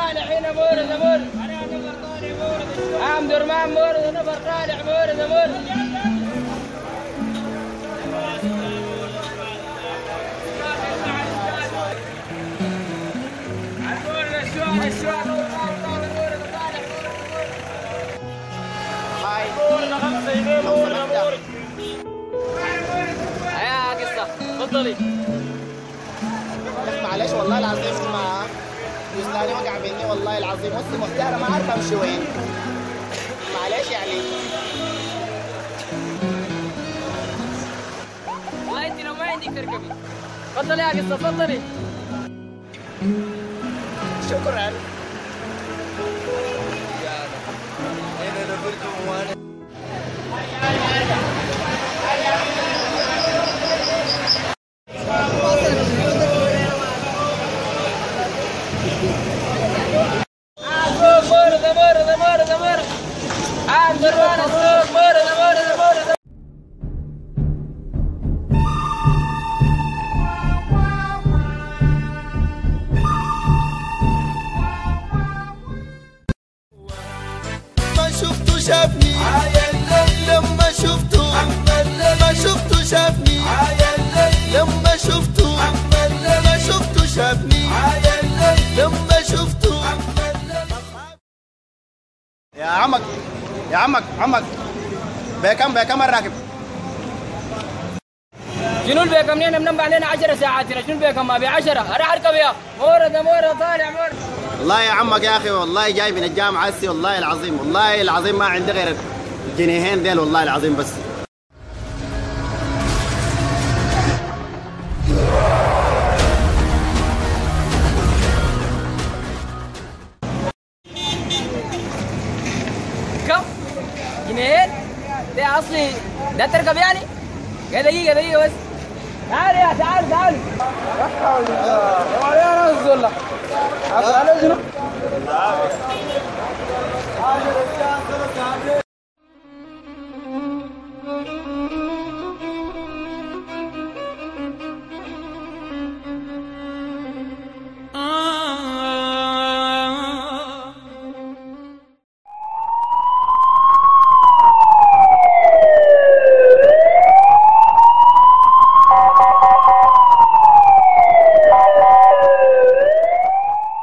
طالع هنا مورد مورد. انا نفر طالع مورد. عبد الرحمن مورد نفر طالع مورد مورد. يا قصة تفضلي. معلش والله العظيم ما وزناني وقع مني والله العظيم. وسط مختارة ما عارفة امشي وين. معلش يعني. والله انت لو ما عندك تركبي. تفضلي يا قصة تفضلي. شكرا. شافني لما شفته ما شفته شافني لما شفته ما شفته شافني لما شفته. يا عمك بكم الراكب؟ شنو البيكم؟ منين منبه علينا 10 ساعات هنا. شنو البيكم؟ ما ب 10 اروح اركب يا مورد طالع مورد. والله يا عمك يا اخي والله جاي من الجامعه هسي والله العظيم ما عندي غير الجنيهين ديل والله العظيم بس. كم؟ جنيهين؟ ده اصلي ده تركب يعني؟ دقيقة بس. تعال يا تعال. يا ولي انا الزلة.